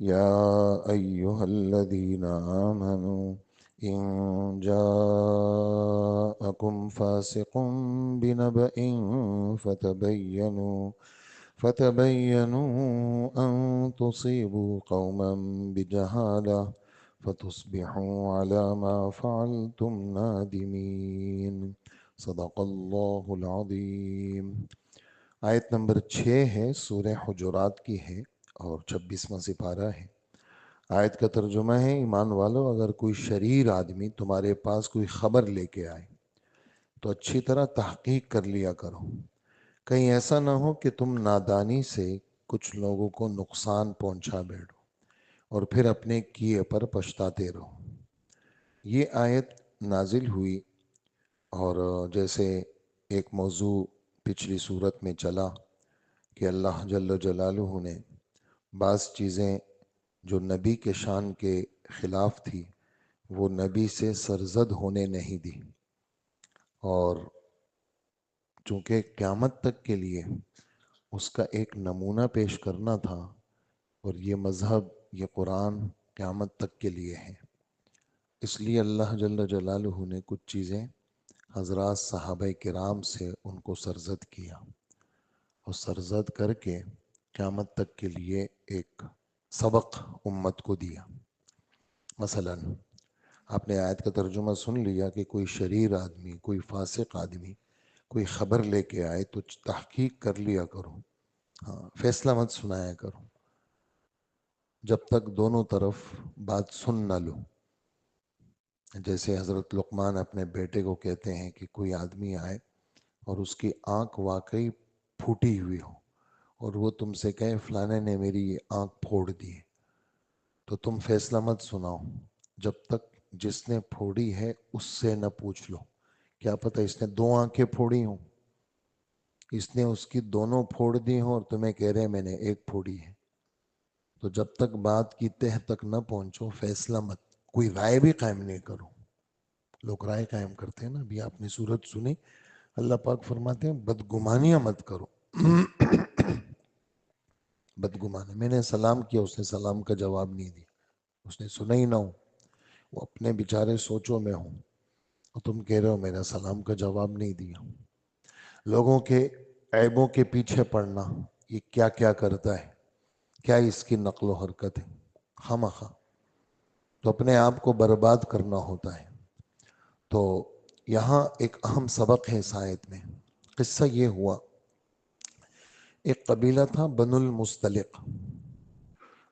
يا أيها الذين آمنوا إن جاءكم فاسق بنبأ فتبينوا فتبينوا أن تصيبوا قوما بجهالة فتصبحوا على ما فعلتم نادمين صدق اللہ العظیم۔ آیت نمبر 6 ہے، سورہ حجرات کی ہے اور 26واں سپارہ ہے۔ آیت کا ترجمہ ہے: ایمان والو، اگر کوئی شریر آدمی تمہارے پاس کوئی خبر لے کے آئے تو اچھی طرح تحقیق کر لیا کرو، کہیں ایسا نہ ہو کہ تم نادانی سے کچھ لوگوں کو نقصان پہنچا بیٹھو اور پھر اپنے کیے پر پچھتاتے رہو۔ یہ آیت نازل ہوئی اور جیسے ایک موضوع پچھلی صورت میں چلا کہ اللہ جل جلالہ نے بعض چیزیں جو نبی کے شان کے خلاف تھی وہ نبی سے سرزد ہونے نہیں دی، اور چونکہ قیامت تک کے لیے اس کا ایک نمونہ پیش کرنا تھا، اور یہ مذہب، یہ قرآن قیامت تک کے لیے ہے، اس لیے اللہ جل جلالہ نے کچھ چیزیں حضرات صحابہ کرام سے ان کو سرزد کیا اور سرزد کر کے قیامت تک کے لیے ایک سبق امت کو دیا۔ مثلا آپ نے آیت کا ترجمہ سن لیا کہ کوئی شریر آدمی، کوئی فاسق آدمی کوئی خبر لے کے آئے تو تحقیق کر لیا کرو، ہاں، فیصلہ مت سنایا کرو جب تک دونوں طرف بات سن نہ لو۔ جیسے حضرت لقمان اپنے بیٹے کو کہتے ہیں کہ کوئی آدمی آئے اور اس کی آنکھ واقعی پھوٹی ہوئی ہو اور وہ تم سے کہے فلانے نے میری یہ آنکھ پھوڑ دی ہے، تو تم فیصلہ مت سناؤ جب تک جس نے پھوڑی ہے اس سے نہ پوچھ لو، کیا پتہ اس نے 2 آنکھیں پھوڑی ہوں، اس نے اس کی دونوں پھوڑ دی ہوں اور تمہیں کہہ رہے میں نے ایک پھوڑی ہے۔ تو جب تک بات کی تہ تک نہ پہنچو فیصلہ مت، کوئی رائے بھی قائم نہیں کرو۔ لوگ رائے قائم کرتے ہیں نا، ابھی آپ نے صورت سنی، اللہ پاک فرماتے ہیں بدگمانیاں مت کرو۔ بدگمانی، میں نے سلام کیا، اس نے سلام کا جواب نہیں دیا، اس نے سنا ہی نہ ہو، وہ اپنے بیچارے سوچوں میں ہوں اور تم کہہ رہے ہو میرا سلام کا جواب نہیں دیا۔ لوگوں کے عیبوں کے پیچھے پڑنا، یہ کیا کیا کرتا ہے، کیا اس کی نقل و حرکت ہے، خواہ تو اپنے آپ کو برباد کرنا ہوتا ہے۔ تو یہاں ایک اہم سبق ہے اس آیت میں۔ قصہ یہ ہوا، ایک قبیلہ تھا بنو المستلق،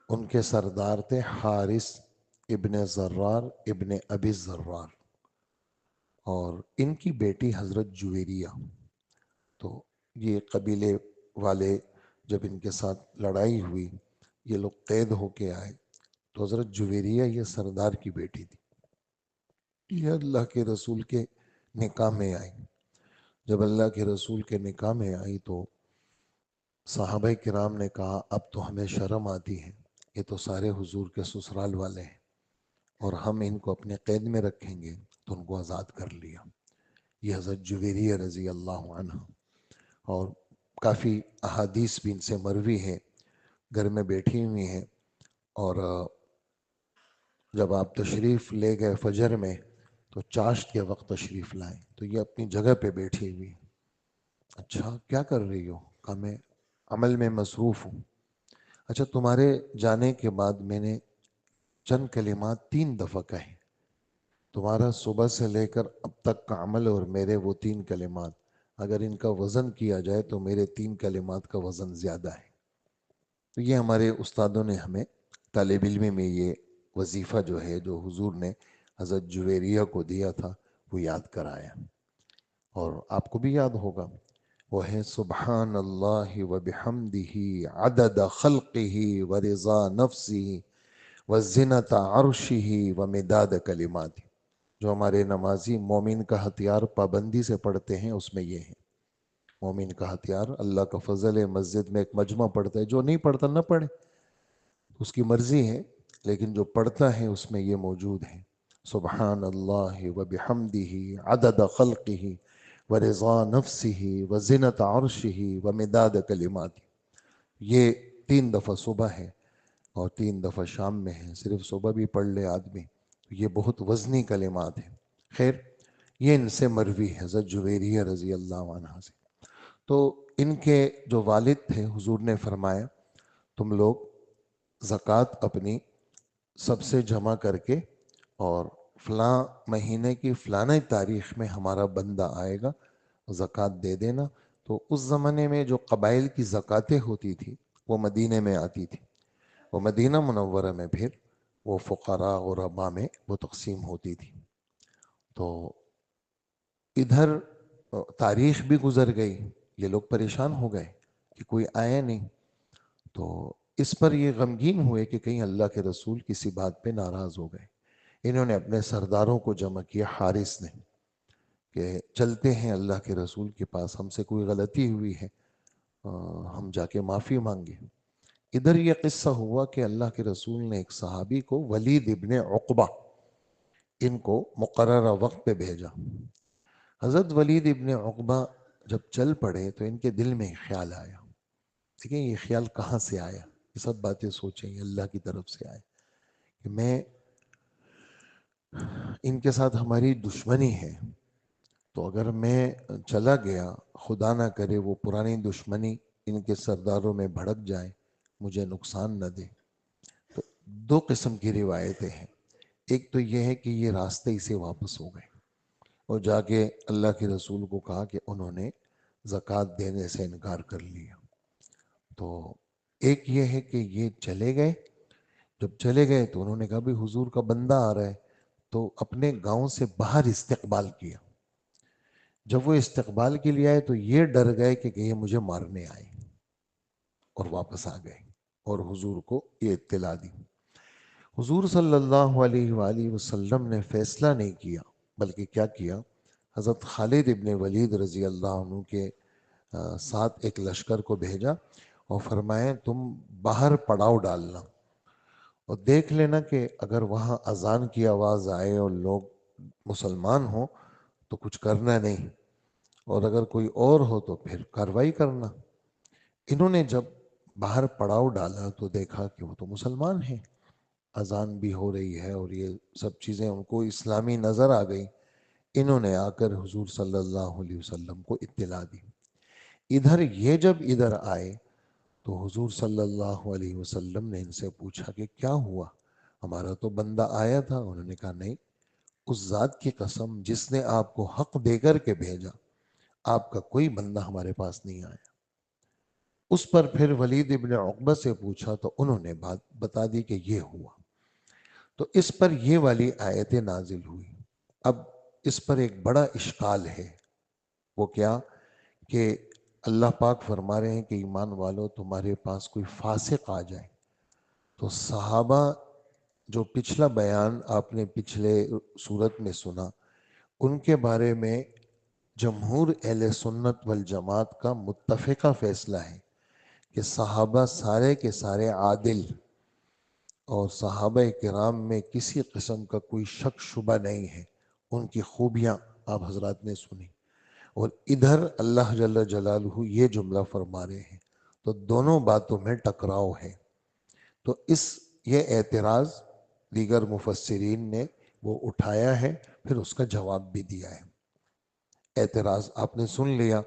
ان کے سردار تھے حارث ابن زرار ابن ابی زرار، اور ان کی بیٹی حضرت جویریہ۔ تو یہ قبیلے والے جب ان کے ساتھ لڑائی ہوئی، یہ لوگ قید ہو کے آئے، تو حضرت جویریہ یہ سردار کی بیٹی تھی، یہ اللہ کے رسول کے نکاح میں آئی۔ جب اللہ کے رسول کے نکاح میں آئی تو صحابہ کرام نے کہا اب تو ہمیں شرم آتی ہے، یہ تو سارے حضور کے سسرال والے ہیں اور ہم ان کو اپنے قید میں رکھیں گے، تو ان کو آزاد کر لیا۔ یہ حضرت جویریہ رضی اللہ عنہ، اور کافی احادیث بھی ان سے مروی ہیں، گھر میں بیٹھی ہوئی ہیں، اور جب آپ تشریف لے گئے فجر میں تو چاشت کے وقت تشریف لائیں، تو یہ اپنی جگہ پہ بیٹھی ہوئی۔ اچھا کیا کر رہی ہو؟ کہا میں عمل میں مصروف ہوں۔ اچھا تمہارے جانے کے بعد میں نے چند کلمات 3 دفعہ کہے، تمہارا صبح سے لے کر اب تک کا عمل اور میرے وہ 3 کلمات، اگر ان کا وزن کیا جائے تو میرے 3 کلمات کا وزن زیادہ ہے۔ تو یہ ہمارے استادوں نے ہمیں طالب علم میں یہ وظیفہ جو ہے جو حضور نے حضرت جویریہ کو دیا تھا وہ یاد کرایا، اور آپ کو بھی یاد ہوگا، وہ ہے سبحان اللہ وبحمدہ عدد خلقہ ورضا نفسہ وزنۃ عرشہ ومداد کلماتہ۔ جو ہمارے نمازی مومن کا ہتھیار پابندی سے پڑھتے ہیں اس میں یہ ہے، مومن کا ہتھیار، اللہ کا فضل ہے، مسجد میں ایک مجمع پڑھتا ہے، جو نہیں پڑھتا نہ پڑھے، اس کی مرضی ہے، لیکن جو پڑھتا ہے اس میں یہ موجود ہے، سبحان اللہ وبحمدہ عدد خلقہ ورضا نفسہ وزنۃ عرشہ ومداد کلماتہ۔ یہ 3 دفعہ صبح ہے، اور 3 دفعہ شام میں ہے، صرف صبح بھی پڑھ لے آدمی، یہ بہت وزنی کلمات ہیں۔ خیر، یہ ان سے مروی ہے حضرت جویریہ رضی اللہ عنہ سے۔ تو ان کے جو والد تھے، حضور نے فرمایا تم لوگ زکوٰۃ اپنی سب سے جمع کر کے، اور فلاں مہینے کی فلاں تاریخ میں ہمارا بندہ آئے گا، زکوٰۃ دے دینا۔ تو اس زمانے میں جو قبائل کی زکوٰۃیں ہوتی تھی وہ مدینے میں آتی تھی، وہ مدینہ منورہ میں پھر وہ فقراء غرباء میں وہ تقسیم ہوتی تھی۔ تو ادھر تاریخ بھی گزر گئی، یہ لوگ پریشان ہو گئے کہ کوئی آیا نہیں، تو اس پر یہ غمگین ہوئے کہ کہیں اللہ کے رسول کسی بات پہ ناراض ہو گئے۔ انہوں نے اپنے سرداروں کو جمع کیا، حارث نے، کہ چلتے ہیں اللہ کے رسول کے پاس، ہم سے کوئی غلطی ہوئی ہے، ہم جا کے معافی مانگے۔ ادھر یہ قصہ ہوا کہ اللہ کے رسول نے ایک صحابی کو، ولید ابن عقبہ، ان کو مقررہ وقت پہ بھیجا۔ حضرت ولید ابن عقبہ جب چل پڑے تو ان کے دل میں خیال آیا، دیکھیں یہ خیال کہاں سے آیا، یہ سب باتیں سوچیں یہ اللہ کی طرف سے آئے کہ میں ان کے ساتھ ہماری دشمنی ہے، تو اگر میں چلا گیا، خدا نہ کرے وہ پرانی دشمنی ان کے سرداروں میں بھڑک جائے، مجھے نقصان نہ دے۔ تو 2 قسم کی روایتیں ہیں، ایک تو یہ ہے کہ یہ راستے ہی سے واپس ہو گئے اور جا کے اللہ کے رسول کو کہا کہ انہوں نے زکوٰۃ دینے سے انکار کر لیا۔ تو ایک یہ ہے کہ یہ چلے گئے، جب چلے گئے تو انہوں نے کہا بھی حضور کا بندہ آ رہا ہے، تو اپنے گاؤں سے باہر استقبال کیا۔ جب وہ استقبال کے لیے آئے تو یہ ڈر گئے کہ یہ مجھے مارنے آئے، اور واپس آ گئے اور حضور کو یہ اطلاع دی۔ حضور صلی اللہ علیہ وآلہ وسلم نے فیصلہ نہیں کیا، بلکہ کیا کیا، حضرت خالد ابن ولید رضی اللہ عنہ کے ساتھ ایک لشکر کو بھیجا اور فرمایا تم باہر پڑاؤ ڈالنا اور دیکھ لینا کہ اگر وہاں اذان کی آواز آئے اور لوگ مسلمان ہوں تو کچھ کرنا نہیں، اور اگر کوئی اور ہو تو پھر کارروائی کرنا۔ انہوں نے جب باہر پڑاؤ ڈالا تو دیکھا کہ وہ تو مسلمان ہیں، اذان بھی ہو رہی ہے اور یہ سب چیزیں ان کو اسلامی نظر آ گئی۔ انہوں نے آ کر حضور صلی اللہ علیہ وسلم کو اطلاع دی۔ ادھر یہ جب ادھر آئے تو حضور صلی اللہ علیہ وسلم نے ان سے پوچھا کہ کیا ہوا، ہمارا تو بندہ آیا تھا۔ انہوں نے کہا نہیں، اس ذات کی قسم جس نے آپ کو حق دے کر کے بھیجا، آپ کا کوئی بندہ ہمارے پاس نہیں آیا۔ اس پر پھر ولید ابن عقبہ سے پوچھا تو انہوں نے بات بتا دی کہ یہ ہوا، تو اس پر یہ والی آیتیں نازل ہوئی۔ اب اس پر ایک بڑا اشکال ہے، وہ کیا کہ اللہ پاک فرما رہے ہیں کہ ایمان والو تمہارے پاس کوئی فاسق آ جائے، تو صحابہ جو پچھلا بیان آپ نے پچھلے صورت میں سنا، ان کے بارے میں جمہور اہل سنت والجماعت کا متفقہ فیصلہ ہے کہ صحابہ سارے کے سارے عادل، اور صحابہ کرام میں کسی قسم کا کوئی شک شبہ نہیں ہے، ان کی خوبیاں آپ حضرات نے سنی، اور ادھر اللہ جل جلالہ یہ جملہ فرما رہے ہیں، تو دونوں باتوں میں ٹکراؤ ہے۔ تو یہ اعتراض دیگر مفسرین نے وہ اٹھایا ہے، پھر اس کا جواب بھی دیا ہے۔ اعتراض آپ نے سن لیا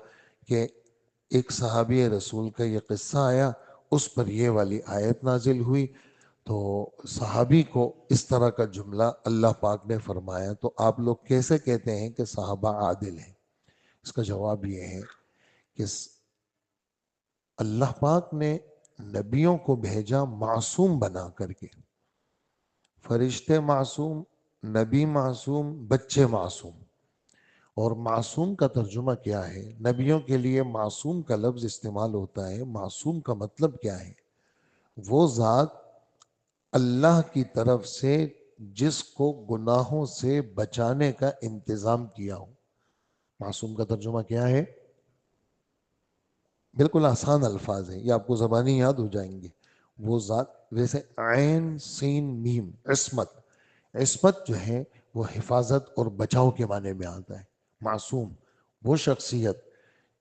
کہ ایک صحابی رسول کا یہ قصہ آیا، اس پر یہ والی آیت نازل ہوئی، تو صحابی کو اس طرح کا جملہ اللہ پاک نے فرمایا، تو آپ لوگ کیسے کہتے ہیں کہ صحابہ عادل ہیں؟ اس کا جواب یہ ہے کہ اللہ پاک نے نبیوں کو بھیجا معصوم بنا کر کے، فرشتے معصوم، نبی معصوم، بچے معصوم۔ اور معصوم کا ترجمہ کیا ہے؟ نبیوں کے لیے معصوم کا لفظ استعمال ہوتا ہے، معصوم کا مطلب کیا ہے؟ وہ ذات اللہ کی طرف سے جس کو گناہوں سے بچانے کا انتظام کیا ہو۔ معصوم کا ترجمہ کیا ہے؟ بالکل آسان الفاظ ہیں، یہ آپ کو زبانی یاد ہو جائیں گے۔ وہ ذات، ویسے عین سین میم، عصمت، عصمت جو ہے وہ حفاظت اور بچاؤ کے معنی میں آتا ہے۔ معصوم وہ شخصیت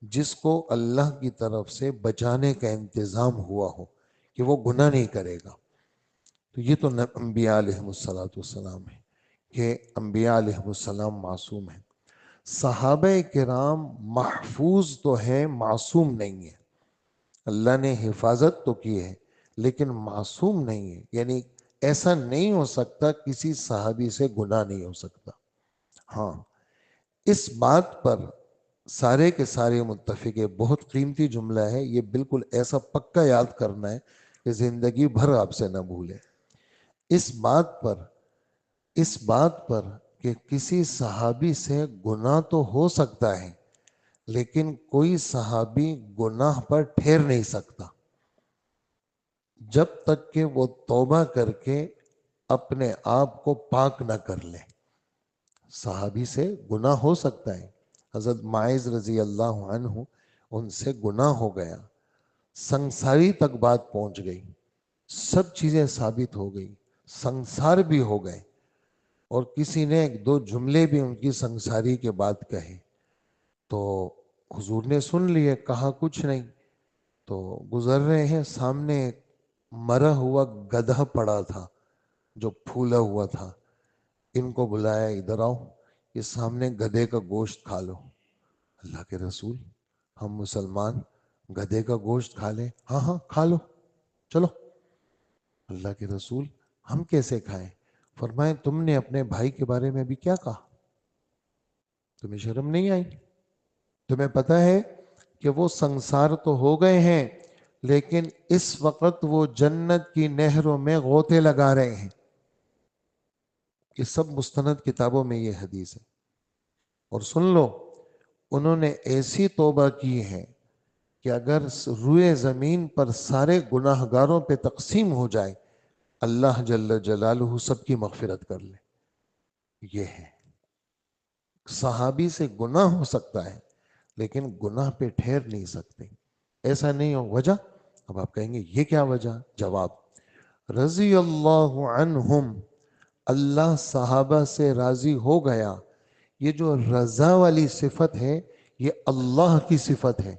جس کو اللہ کی طرف سے بچانے کا انتظام ہوا ہو کہ وہ گناہ نہیں کرے گا۔ تو یہ تو انبیاء علیہ السلام ہے کہ انبیاء علیہ السلام معصوم ہیں. صحابہ کرام محفوظ تو ہے، معصوم نہیں ہے. اللہ نے حفاظت تو کی ہے لیکن معصوم نہیں ہے. یعنی ایسا نہیں ہو سکتا کسی صحابی سے گناہ نہیں ہو سکتا. ہاں، اس بات پر سارے کے سارے متفق ہے. بہت قیمتی جملہ ہے یہ، بالکل ایسا پکا یاد کرنا ہے کہ زندگی بھر آپ سے نہ بھولے. اس بات پر کہ کسی صحابی سے گناہ تو ہو سکتا ہے لیکن کوئی صحابی گناہ پر ٹھہر نہیں سکتا جب تک کہ وہ توبہ کر کے اپنے آپ کو پاک نہ کر لے. صحابی سے گناہ ہو سکتا ہے. حضرت معاذ رضی اللہ عنہ، ان سے گناہ ہو گیا، سنساری تک بات پہنچ گئی، سب چیزیں ثابت ہو گئی، سنسار بھی ہو گئے، اور کسی نے ایک دو جملے بھی ان کی سنساری کے بعد کہے تو حضور نے سن لیے، کہا کچھ نہیں. تو گزر رہے ہیں، سامنے ایک مرا ہوا گدھا پڑا تھا جو پھولا ہوا تھا. ان کو بلایا، ادھر آؤ، یہ سامنے گدھے کا گوشت کھا لو. اللہ کے رسول، ہم مسلمان گدھے کا گوشت کھا لیں؟ ہاں ہاں کھا لو، چلو. اللہ کے رسول، ہم کیسے کھائیں؟ فرمائے تم نے اپنے بھائی کے بارے میں بھی کیا کہا؟ تمہیں شرم نہیں آئی؟ تمہیں پتہ ہے کہ وہ سنسار تو ہو گئے ہیں لیکن اس وقت وہ جنت کی نہروں میں غوطے لگا رہے ہیں. یہ سب مستند کتابوں میں یہ حدیث ہے. اور سن لو، انہوں نے ایسی توبہ کی ہے کہ اگر روئے زمین پر سارے گناہ گاروں پہ تقسیم ہو جائے، اللہ جل جلالہ سب کی مغفرت کر لے. یہ ہے، صحابی سے گناہ ہو سکتا ہے لیکن گناہ پہ ٹھہر نہیں سکتے. ایسا نہیں ہو. وجہ؟ اب آپ کہیں گے یہ کیا وجہ؟ جواب: رضی اللہ عنہم، اللہ صحابہ سے راضی ہو گیا. یہ جو رضا والی صفت ہے یہ اللہ کی صفت ہے.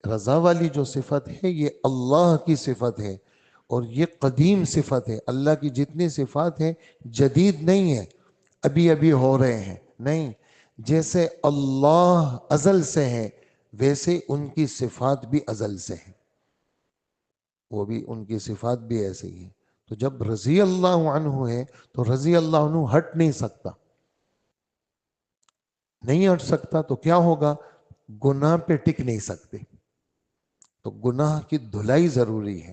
رضا والی جو صفت ہے یہ اللہ کی صفت ہے، اور یہ قدیم صفت ہے. اللہ کی جتنی صفات ہیں جدید نہیں ہے، ابھی ابھی ہو رہے ہیں، نہیں. جیسے اللہ ازل سے ہیں ویسے ان کی صفات بھی ازل سے ہیں، وہ بھی ان کی صفات بھی ایسے ہی ہیں. تو جب رضی اللہ عنہ ہے تو رضی اللہ عنہ ہٹ نہیں سکتا. نہیں ہٹ سکتا تو کیا ہوگا؟ گناہ پہ ٹک نہیں سکتے. تو گناہ کی دھلائی ضروری ہے.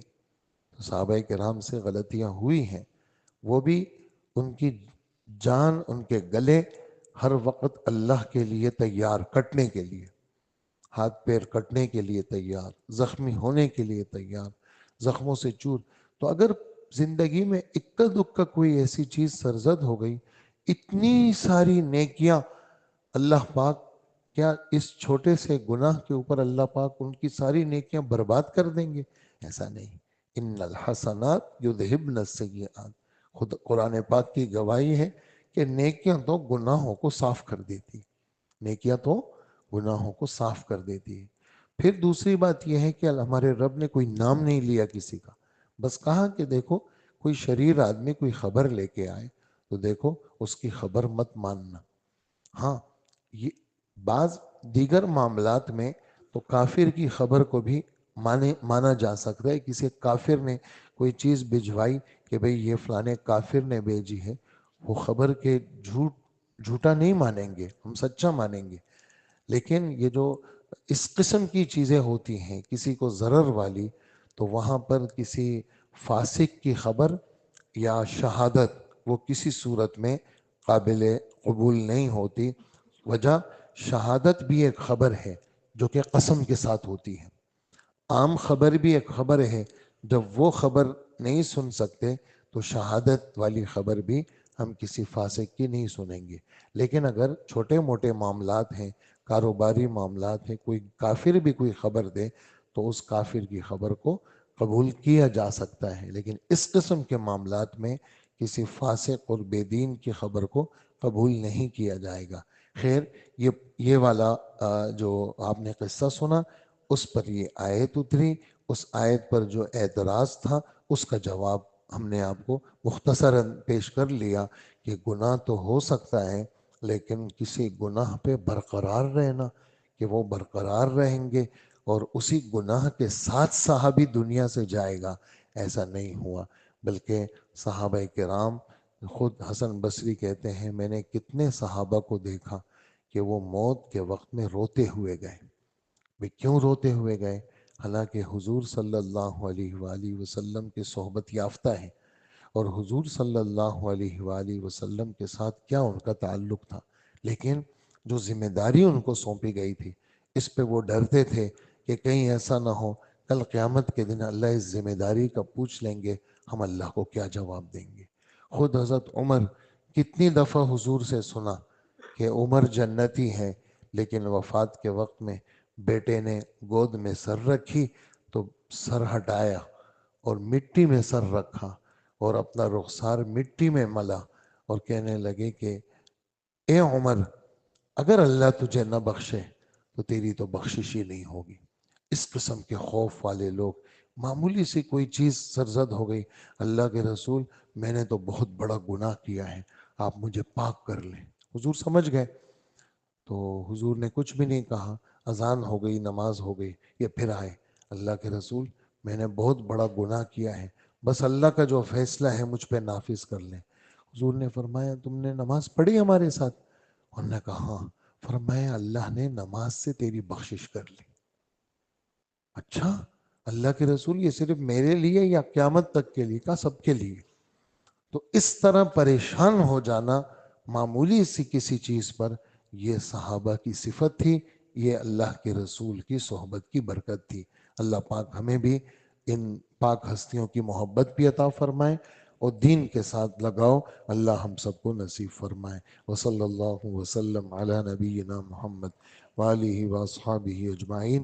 صحابہ کرام سے غلطیاں ہوئی ہیں، وہ بھی ان کی جان، ان کے گلے ہر وقت اللہ کے لیے تیار، کٹنے کے لیے، ہاتھ پیر کٹنے کے لیے تیار، زخمی ہونے کے لیے تیار، زخموں سے چور. تو اگر زندگی میں اکا دکا کوئی ایسی چیز سرزد ہو گئی، اتنی ساری نیکیاں، اللہ پاک کیا اس چھوٹے سے گناہ کے اوپر اللہ پاک ان کی ساری نیکیاں برباد کر دیں گے؟ ایسا نہیں. ان الحسنات یذہبن السیئات، خود قرآن پاک کی گواہی ہے کہ نیکیاں تو گناہوں کو صاف کر دیتی، نیکیاں تو گناہوں کو صاف کر دیتی ہے. پھر دوسری بات یہ ہے کہ ہمارے رب نے کوئی نام نہیں لیا کسی کا، بس کہا کہ دیکھو کوئی شریر آدمی کوئی خبر لے کے آئے تو دیکھو اس کی خبر مت ماننا. ہاں، یہ بعض دیگر معاملات میں تو کافر کی خبر کو بھی مانا جا سکتا ہے. کسی کافر نے کوئی چیز بھجوائی کہ بھئی یہ فلانے کافر نے بھیجی ہے، وہ خبر کے جھوٹا نہیں مانیں گے، ہم سچا مانیں گے. لیکن یہ جو اس قسم کی چیزیں ہوتی ہیں کسی کو ضرر والی، تو وہاں پر کسی فاسق کی خبر یا شہادت وہ کسی صورت میں قابل قبول نہیں ہوتی. وجہ، شہادت بھی ایک خبر ہے جو کہ قسم کے ساتھ ہوتی ہے، عام خبر بھی ایک خبر ہے. جب وہ خبر نہیں سن سکتے تو شہادت والی خبر بھی ہم کسی فاسق کی نہیں سنیں گے. لیکن اگر چھوٹے موٹے معاملات ہیں، کاروباری معاملات ہیں، کوئی کافر بھی کوئی خبر دے تو اس کافر کی خبر کو قبول کیا جا سکتا ہے. لیکن اس قسم کے معاملات میں کسی فاسق اور بے دین کی خبر کو قبول نہیں کیا جائے گا. خیر، یہ والا جو آپ نے قصہ سنا اس پر یہ آیت اتری. اس آیت پر جو اعتراض تھا اس کا جواب ہم نے آپ کو مختصراً پیش کر لیا کہ گناہ تو ہو سکتا ہے، لیکن کسی گناہ پہ برقرار رہنا کہ وہ برقرار رہیں گے اور اسی گناہ کے ساتھ صحابی دنیا سے جائے گا، ایسا نہیں ہوا۔ بلکہ صحابہ کرام، خود حسن بصری کہتے ہیں میں نے کتنے صحابہ کو دیکھا کہ وہ موت کے وقت میں روتے ہوئے گئے۔ وہ کیوں روتے ہوئے گئے؟ حالانکہ حضور صلی اللہ علیہ وآلہ وسلم کے صحبت یافتہ ہیں، اور حضور صلی اللہ علیہ وآلہ وسلم کے ساتھ کیا ان کا تعلق تھا، لیکن جو ذمہ داری ان کو سونپی گئی تھی اس پہ وہ ڈرتے تھے کہ کہیں ایسا نہ ہو کل قیامت کے دن اللہ اس ذمہ داری کا پوچھ لیں گے، ہم اللہ کو کیا جواب دیں گے۔ خود حضرت عمر کتنی دفعہ حضور سے سنا کہ عمر جنتی ہے، لیکن وفات کے وقت میں بیٹے نے گود میں سر رکھی تو سر ہٹایا اور مٹی میں سر رکھا اور اپنا رخسار مٹی میں ملا اور کہنے لگے کہ اے عمر، اگر اللہ تجھے نہ بخشے تو تیری تو بخشش ہی نہیں ہوگی۔ اس قسم کے خوف والے لوگ، معمولی سی کوئی چیز سرزد ہو گئی، اللہ کے رسول میں نے تو بہت بڑا گناہ کیا ہے، آپ مجھے پاک کر لیں۔ حضور سمجھ گئے تو حضور نے کچھ بھی نہیں کہا، اذان ہو گئی، نماز ہو گئی، یہ پھر آئے، اللہ کے رسول میں نے بہت بڑا گناہ کیا ہے، بس اللہ کا جو فیصلہ ہے مجھ پہ نافذ کر لیں۔ حضور نے فرمایا تم نے نماز پڑھی ہمارے ساتھ؟ انہوں نے کہا ہاں۔ فرمایا اللہ نے نماز سے تیری بخشش کر لی۔ اچھا اللہ کے رسول یہ صرف میرے لیے یا قیامت تک کے لیے؟ کہا سب کے لیے۔ تو اس طرح پریشان ہو جانا معمولی سی کسی چیز پر، یہ صحابہ کی صفت تھی، یہ اللہ کے رسول کی صحبت کی برکت تھی۔ اللہ پاک ہمیں بھی ان پاک ہستیوں کی محبت بھی عطا فرمائے اور دین کے ساتھ لگاؤ اللہ ہم سب کو نصیب فرمائے۔ وصلی اللہ وسلم علی نبینا محمد وآلہ واصحابہ اجمعین۔